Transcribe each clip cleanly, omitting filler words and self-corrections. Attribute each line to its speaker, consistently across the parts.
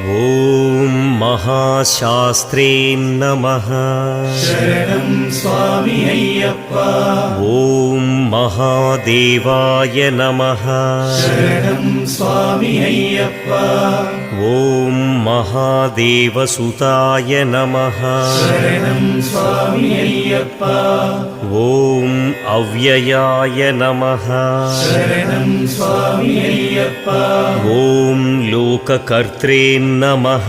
Speaker 1: ಓಂ ಮಹಾಶಾಸ್ತ್ರೇ ನಮಃ.
Speaker 2: ಶರಣಂ ಸ್ವಾಮಿ ಅಯ್ಯಪ್ಪ.
Speaker 1: ಓಂ ಮಹಾದೇವಾಯ ನಮಃ.
Speaker 2: ಶರಣಂ ಸ್ವಾಮಿ ಅಯ್ಯಪ್ಪ.
Speaker 1: ಓಂ ಮಹಾದೇವಸುತಾಯ ನಮಃ.
Speaker 2: ಶರಣಂ ಸ್ವಾಮಿ ಅಯ್ಯಪ್ಪ.
Speaker 1: ಓಂ ಅವ್ಯಯಾಯ ನಮಃ.
Speaker 2: ಶರಣಂ ಸ್ವಾಮಿ ಅಯ್ಯಪ್ಪ.
Speaker 1: ಓಂ ಲೋಕಕರ್ತೃ ನಮಃ.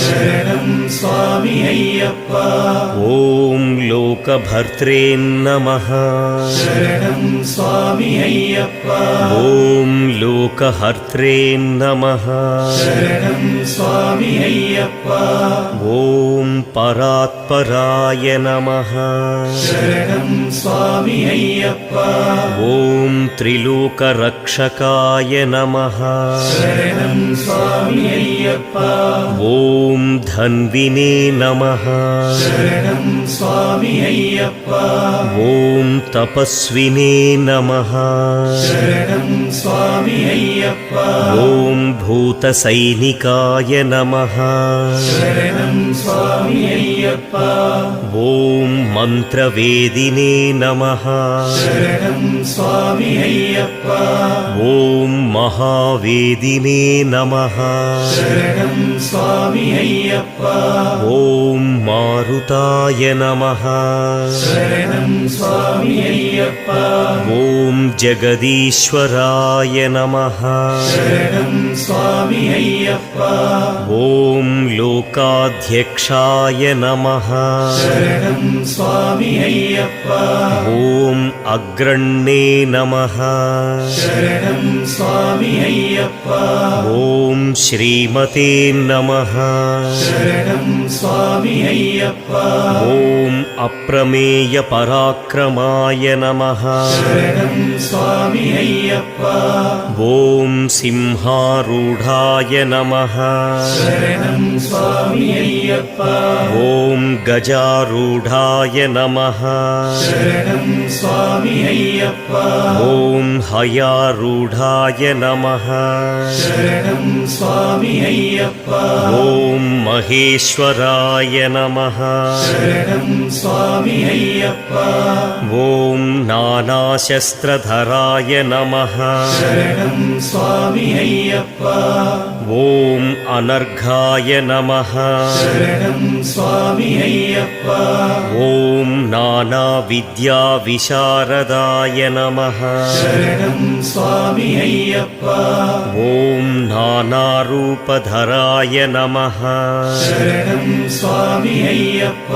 Speaker 2: ಶರಣಂ ಸ್ವಾಮಿ ಅಯ್ಯಪ್ಪ.
Speaker 1: ಓಂ ಲೋಕಭರ್ತೃ ನಮಃ.
Speaker 2: ಶರಣಂ ಸ್ವಾಮಿ ಅಯ್ಯಪ್ಪ.
Speaker 1: ಓಂ ಲೋಕಹರ್ತೃ ನಮಃ.
Speaker 2: ಶರಣಂ ಸ್ವಾಮಿ ಅಯ್ಯಪ್ಪ.
Speaker 1: ಓಂ ಪರಾತ್ಪರಾಯ ನಮಃ.
Speaker 2: ಶರಣಂ ಸ್ವಾಮಿ ಅಯ್ಯಪ್ಪ.
Speaker 1: ಓಂ ತ್ರಿಲೋಕರಕ್ಷಕಾಯ ನಮಃ.
Speaker 2: ಶರಣಂ ಸ್ವಾಮಿ ಅಯ್ಯಪ್ಪ.
Speaker 1: ಓಂ ಧನ್ವಿನೇ ನಮಃ.
Speaker 2: ಶರಣಂ ಸ್ವಾಮಿ ಅಯ್ಯಪ್ಪ.
Speaker 1: ಓಂ ತಪಸ್ವಿನೇ ನಮಃ.
Speaker 2: ಶರಣಂ ಸ್ವಾಮಿ ಅಯ್ಯಪ್ಪ.
Speaker 1: ಓಂ ಭೂತಸೈನಿಕಾಯ ನಮಃ.
Speaker 2: ಶರಣಂ ಸ್ವಾಮಿ ಅಯ್ಯಪ್ಪ.
Speaker 1: ಓಂ ಮಂತ್ರವೇದಿನೇ ನಮಃ.
Speaker 2: ಶರಣಂ ಸ್ವಾಮಿ ಅಯ್ಯಪ್ಪ.
Speaker 1: ಓಂ ಮಹಾವೇದಿನೇ ನಮಃ.
Speaker 2: ಶರಣಂ ಸ್ವಾಮಿ ಅಯ್ಯಪ್ಪ.
Speaker 1: ಓಂ ಮಾರುತಾಯ ನಮಃ.
Speaker 2: ಶರಣಂ ಸ್ವಾಮಿ ಅಯ್ಯಪ್ಪ.
Speaker 1: ಓಂ ಜಗದೀಶ್ವರಾಯ ನಮಃ.
Speaker 2: ಶರಣಂ ಸ್ವಾಮಿ ಅಯ್ಯಪ್ಪ.
Speaker 1: ಓಂ ಲೋಕಾಧ್ಯಕ್ಷಾಯ ನಮಃ.
Speaker 2: ಶರಣಂ ಸ್ವಾಮಿ ಅಯ್ಯಪ್ಪ.
Speaker 1: ಓಂ ಅಗ್ರಣ್ಯೇ ನಮಃ.
Speaker 2: ಶರಣಂ ಸ್ವಾಮಿ ಅಯ್ಯಪ್ಪ.
Speaker 1: ಓಂ ಶ್ರೀಮತೇ ನಮಃ.
Speaker 2: ಶರಣಂ ಸ್ವಾಮಿ ಅಯ್ಯಪ್ಪ.
Speaker 1: ಓಂ ಅಪ್ರಮೇಯ ಪರಾಕ್ರಮಾಯ ನಮಃ.
Speaker 2: ಶರಣಂ ಸ್ವಾಮಿ ಅಯ್ಯಪ್ಪ.
Speaker 1: ಓಂ ಸಿಂಹಾರೂಢಾಯ ನಮಃ.
Speaker 2: ಶರಣಂ ಸ್ವಾಮಿ ಅಯ್ಯಪ್ಪ.
Speaker 1: ಓಂ ಗಜಾರೂಢಾಯ ನಮಃ.
Speaker 2: ಶರಣಂ ಸ್ವಾಮಿ ಅಯ್ಯಪ್ಪ.
Speaker 1: ಓಂ ಹಯಾರೂಢಾಯ ನಮಃ.
Speaker 2: ಶರಣಂ ಸ್ವಾಮಿ ಅಯ್ಯಪ್ಪ.
Speaker 1: ಓಂ ಮಹೇಶ್ವರಾಯ ನಮಃ.
Speaker 2: ಶರಣಂ ಸ್ವಾಮಿ ಅಯ್ಯಪ್ಪ.
Speaker 1: ಓಂ ನಾನಾಶಸ್ತ್ರಧರಾಯ ನಮಃ.
Speaker 2: ಶರಣಂ ಸ್ವಾಮಿ ಅಯ್ಯಪ್ಪ.
Speaker 1: ಓಂ ಅನರ್ಘಾಯ ನಮಃ.
Speaker 2: ಶರಣಂ ಸ್ವಾಮಿ ಅಯ್ಯಪ್ಪ.
Speaker 1: ಓಂ ನಾನಾವಿದ್ಯಾವಿಶಾರದಾಯ ನಮಃ.
Speaker 2: ಶರಣಂ ಸ್ವಾಮಿ ಅಯ್ಯಪ್ಪ.
Speaker 1: ಓಂ ನಾನಾರೂಪಧರಾಯ ನಮಃ.
Speaker 2: ಶರಣಂ ಸ್ವಾಮಿ ಅಯ್ಯಪ್ಪ.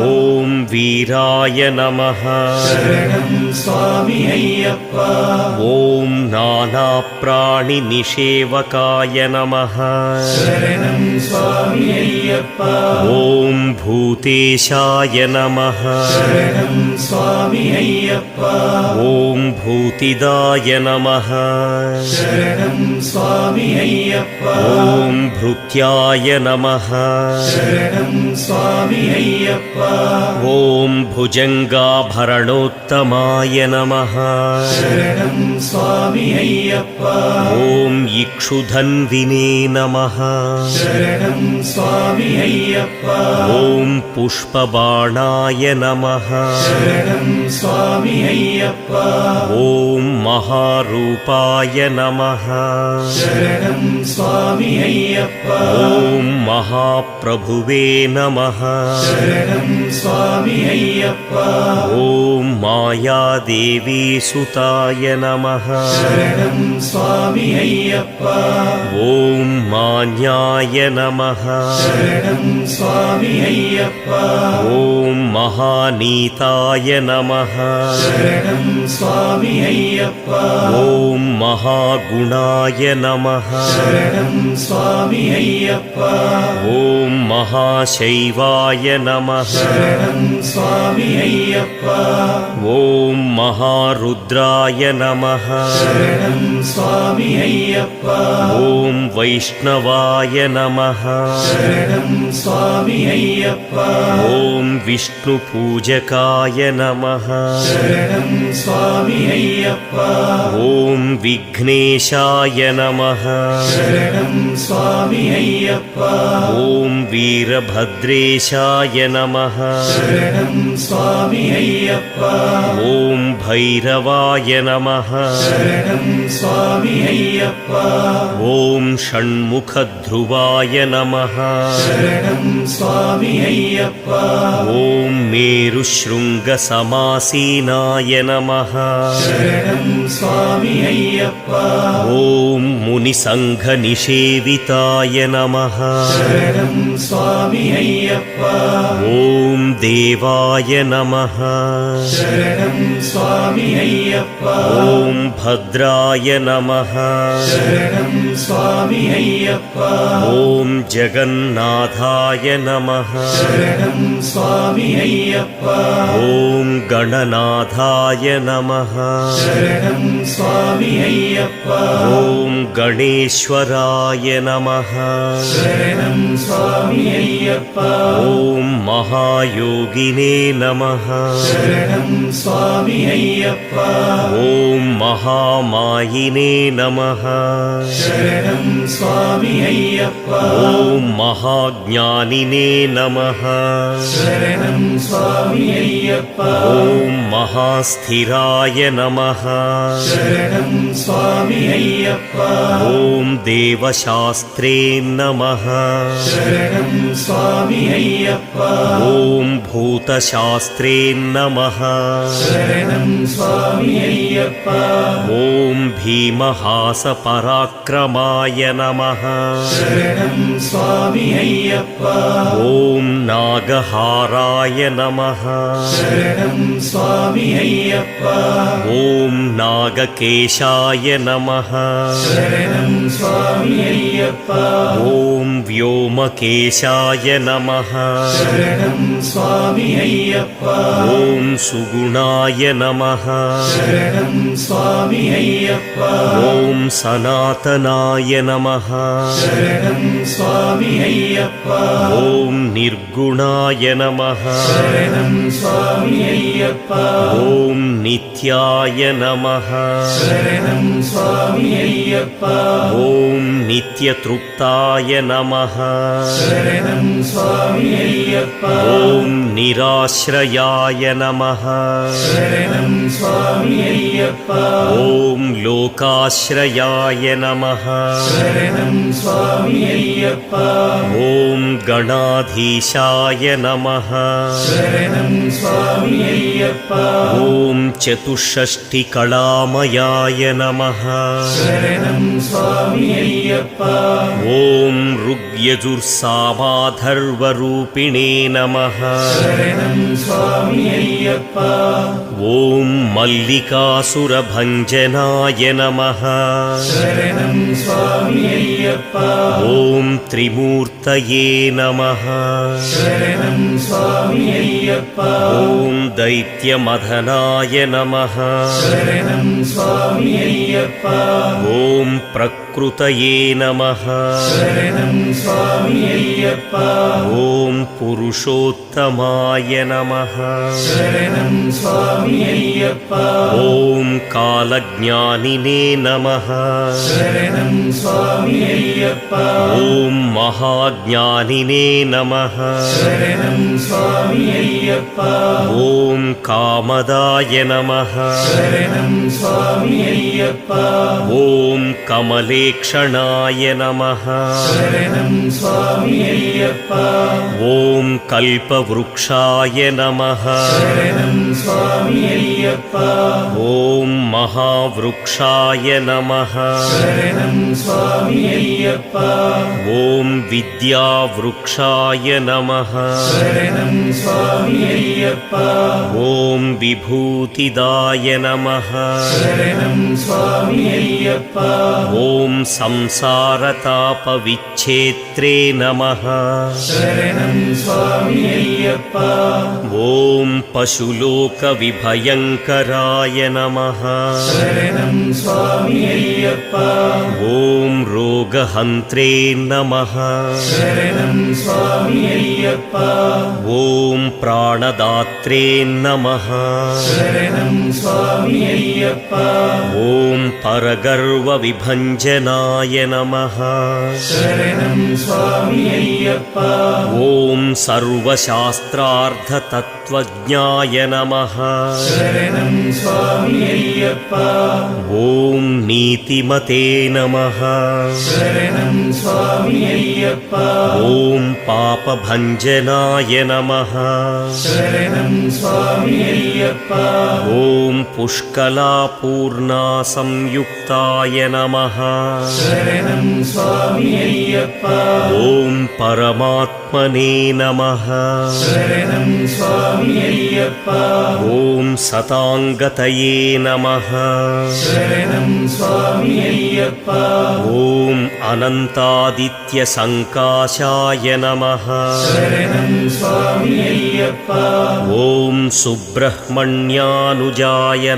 Speaker 1: ಓಂ ವೀರಾಯ ನಮಃ.
Speaker 2: ಶರಣಂ ಸ್ವಾಮಿ ಅಯ್ಯಪ್ಪ.
Speaker 1: ಓಂ ನಾನಾಪ್ರಾಣಿನಿಷೇವಕಾಯ ನಮಃ.
Speaker 2: ಶರಣಂ ಸ್ವಾಮಿ ಅಯ್ಯಪ್ಪ.
Speaker 1: ಓಂ ಭೂತೇಶಾಯ ನಮಃ.
Speaker 2: ಶರಣಂ ಸ್ವಾಮಿ ಅಯ್ಯಪ್ಪ.
Speaker 1: ಓಂ ಭೂತಿದಾಯ ನಮಃ.
Speaker 2: ಶರಣಂ ಸ್ವಾಮಿ ಅಯ್ಯಪ್ಪ.
Speaker 1: ಓಂ ಭೃತ್ಯಾಯ ನಮಃ.
Speaker 2: ಶರಣಂ ಸ್ವಾಮಿ ಅಯ್ಯಪ್ಪ.
Speaker 1: ಓಂ ಭುಜಂಗಾಭರಣೋತ್ತಮಾಯ ನಮಃ.
Speaker 2: ಶರಣಂ ಸ್ವಾಮಿ ಅಯ್ಯಪ್ಪ.
Speaker 1: ಓಂ ಇಕ್ಷುಧನ್ವಿನೇ ನಮಃ.
Speaker 2: ಶರಣಂ ಸ್ವಾಮಿ ಅಯ್ಯಪ್ಪ.
Speaker 1: ಓಂ ಪುಷ್ಪಬಾಣಾಯ ನಮಃ.
Speaker 2: ಶರಣಂ ಸ್ವಾಮಿ ಅಯ್ಯಪ್ಪ.
Speaker 1: ಓಂ ಮಹಾರೂಪಾಯ ನಮಃ.
Speaker 2: ಶರಣಂ ಸ್ವಾಮಿ ಅಯ್ಯಪ್ಪ.
Speaker 1: ಓಂ ಮಹಾಪ್ರಭುವೇ ನಮಃ.
Speaker 2: ಶರಣಂ ಸ್ವಾಮಿ ಅಯ್ಯಪ್ಪ.
Speaker 1: ಓಂ ಮಾಯಾದೇವಿ ಸುತಾಯ ನಮಃ.
Speaker 2: ಶರಣಂ ಸ್ವಾಮಿ ಅಯ್ಯಪ್ಪ.
Speaker 1: ಓಂ ಮಾನ್ಯಾಯ ನಮಃ.
Speaker 2: ಶರಣಂ ಸ್ವಾಮಿ ಅಯ್ಯಪ್ಪ.
Speaker 1: ಓಂ ಮಹಾನೀತಾಯ ನಮಃ.
Speaker 2: ಶರಣಂ ಸ್ವಾಮಿ ಅಯ್ಯಪ್ಪ.
Speaker 1: ಓಂ ಮಹಾಗುಣಾಯ ನಮಃ.
Speaker 2: ಶರಣಂ ಸ್ವಾಮಿ ಅಯ್ಯಪ್ಪ.
Speaker 1: ಓಂ ಮಹಾಶೈವಾಯ ನಮಃ.
Speaker 2: ಶರಣಂ ಸ್ವಾಮಿ ಅಯ್ಯಪ್ಪ.
Speaker 1: ಓಂ ಮಹಾರುದ್ರಾಯ ನಮಃ.
Speaker 2: ಶರಣಂ ಸ್ವಾಮಿ ಅಯ್ಯಪ್ಪ.
Speaker 1: ॐ वैष्णवाय नमः
Speaker 2: शरणं स्वामी अय्यप्पा
Speaker 1: ॐ विष्णुपूजकाय नमः
Speaker 2: शरणं स्वामी अय्यप्पा
Speaker 1: ॐ विघ्नेशाय नमः
Speaker 2: शरणं स्वामी अय्यप्पा
Speaker 1: ॐ वीरभद्रेशाय नमः
Speaker 2: शरणं स्वामी अय्यप्पा
Speaker 1: ॐ भैरवाय नमः
Speaker 2: शरणं स्वामी अय्यप्पा
Speaker 1: ॐ षण्मुखध्रुवाय नमः
Speaker 2: शरणं स्वामी अय्यप्पा
Speaker 1: ॐ मेरुशृङ्गसमासीनाय नमः
Speaker 2: शरणं स्वामी अय्यप्पा
Speaker 1: ॐ मुनिसङ्घनिषेविताय नमः
Speaker 2: शरणं स्वामी अय्यप्पा
Speaker 1: ॐ देवाय नमः
Speaker 2: शरणं स्वामी अय्यप्पा
Speaker 1: ॐ भद्राय नमः
Speaker 2: शरणं स्वामी अय्यप्पा
Speaker 1: ॐ जगन्नाथाय नमः
Speaker 2: शरणं स्वामी अय्यप्पा
Speaker 1: ॐ गणनाथाय नमः
Speaker 2: शरणं स्वामी अय्यप्पा
Speaker 1: ॐ गणेश्वराय नमः
Speaker 2: शरणं स्वामी अय्यप्पा
Speaker 1: ॐ महायोगिने नमः
Speaker 2: शरणं स्वामी अय्यप्पा
Speaker 1: ॐ महामायिने नमः
Speaker 2: शरणं स्वामी अय्यप्पा
Speaker 1: ॐ महाज्ञानिने नमः
Speaker 2: शरणं स्वामी अय्यप्पा
Speaker 1: ॐ महास्थिराय नमः
Speaker 2: शरणं स्वामी अय्यप्पा
Speaker 1: ॐ देवशास्त्रे नमः
Speaker 2: शरणं स्वामी अय्यप्पा
Speaker 1: ॐ भूतशास्त्रे नमः
Speaker 2: शरणं स्वामी अय्यप्पा
Speaker 1: ॐ भीमहासपराक्रमाय नमः
Speaker 2: शरणं स्वामी अय्यप्पा
Speaker 1: ॐ नागहाराय नमः
Speaker 2: शरणं स्वामी अय्यप्पा
Speaker 1: ॐ नागकेशाय नमः
Speaker 2: शरणं स्वामी अय्यप्पा
Speaker 1: ॐ व्योमकेशाय नमः
Speaker 2: शरणं स्वामी अय्यप्पा
Speaker 1: ॐ सुगुणाय नमः
Speaker 2: शरणं स्वामी अय्यप्पा
Speaker 1: ॐ सनातनाय नमः
Speaker 2: शरणं स्वामी अय्यप्पा
Speaker 1: ॐ निर्गुणाय नमः
Speaker 2: शरणं स्वामी अय्यप्पा
Speaker 1: ॐ नित्याय नमः
Speaker 2: शरणं स्वामी अय्यप्पा
Speaker 1: ॐ नित्यतृप्ताय नमः
Speaker 2: शरणं स्वामी अय्यप्पा
Speaker 1: ॐ निराश्रयाय नमः
Speaker 2: शरणं स्वामी अय्यप्पा
Speaker 1: ॐ लोकाश्रयाय नमः
Speaker 2: शरणं स्वामी अय्यप्पा
Speaker 1: ॐ गणाधीशाय नमः
Speaker 2: शरणं स्वामी अय्यप्पा
Speaker 1: ॐ चतुष्षष्टिकलामयाय नमः
Speaker 2: शरणं स्वामी अय्यप्पा
Speaker 1: ॐ ऋग्यजुर्सामाधर्वरूपिणे नमः
Speaker 2: शरणं स्वामी अय्यप्पा
Speaker 1: ॐ मल्लिकासुरभञ्जनाय नमः
Speaker 2: शरणं स्वामी अय्यप्पा
Speaker 1: ॐ त्रिमूर्तये नमः
Speaker 2: शरणं स्वामी अय्यप्पा
Speaker 1: ॐ दैत्यमदनाय नमः
Speaker 2: शरणं स्वामी अय्यप्पा
Speaker 1: ॐ प्रकृतये नमः
Speaker 2: शरणं स्वामी अय्यप्पा
Speaker 1: ॐ पुरुषोत्तमाय नमः
Speaker 2: शरणं स्वामी अय्यप्पा
Speaker 1: ॐ कालज्ञानिने नमः
Speaker 2: शरणं स्वामी अय्यप्पा
Speaker 1: ॐ महाज्ञानिने नमः
Speaker 2: शरणं स्वामी अय्यप्पा
Speaker 1: ॐ कामदाय नमः
Speaker 2: शरणं स्वामी अय्यप्पा
Speaker 1: ॐ कमलेक्षणाय नमः
Speaker 2: शरणं स्वामी अय्यप्पा
Speaker 1: ॐ कल्पवृक्षाय नमः
Speaker 2: शरणं स्वामी अय्यप्पा
Speaker 1: ॐ महावृक्षाय नमः
Speaker 2: शरणं स्वामी अय्यप्पा
Speaker 1: ॐ विद्यावृक्षाय नमः
Speaker 2: शरणं स्वामी अय्यप्पा
Speaker 1: ॐ विभूतिदाय नमः
Speaker 2: शरणं स्वामी अय्यप्पा
Speaker 1: ॐ संसारतापविच्छेत्रे नमः
Speaker 2: शरणं स्वामी अय्यप्पा
Speaker 1: ॐ पशुलोक शोकविभयङ्कराय नमः।
Speaker 2: शरणं स्वामी अय्यप्पा।
Speaker 1: ॐ रोगहन्त्रे नमः।
Speaker 2: शरणं स्वामी अय्यप्पा।
Speaker 1: ॐ प्राणदात्रे नमः।
Speaker 2: शरणं स्वामी अय्यप्पा।
Speaker 1: ॐ परगर्वविभञ्जनाय नमः।
Speaker 2: शरणं स्वामी अय्यप्पा।
Speaker 1: ॐ सर्वशास्त्रार्थतत्त्वज्ञाय नमः।
Speaker 2: शरणं स्वामी अय्यप्पा।
Speaker 1: ॐ नीतिमते नमः।
Speaker 2: शरणं स्वामी अय्यप्पा।
Speaker 1: ॐ पापभञ्जनाय नमः।
Speaker 2: शरणं स्वामी अय्यप्पा।
Speaker 1: ॐ पुष्कलापूर्णासंयुक्ताय नमः।
Speaker 2: शरणं स्वामी अय्यप्पा।
Speaker 1: ॐ परमात्मने नमः।
Speaker 2: शरणं स्वामी अय्यप्पा।
Speaker 1: ॐ सताङ्गतये नमः।
Speaker 2: शरणं स्वामी अय्यप्पा।
Speaker 1: ॐ अनन्तादित्यसङ्काशाय नमः।
Speaker 2: शरणं स्वामी अय्यप्पा।
Speaker 1: ॐ सुब्रह्मण्यानुजाय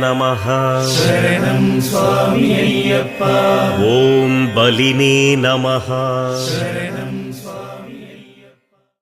Speaker 1: नमः।
Speaker 2: शरणं स्वामी अय्यप्पा।
Speaker 1: ॐ बलिने नमः।
Speaker 2: शरणं स्वामी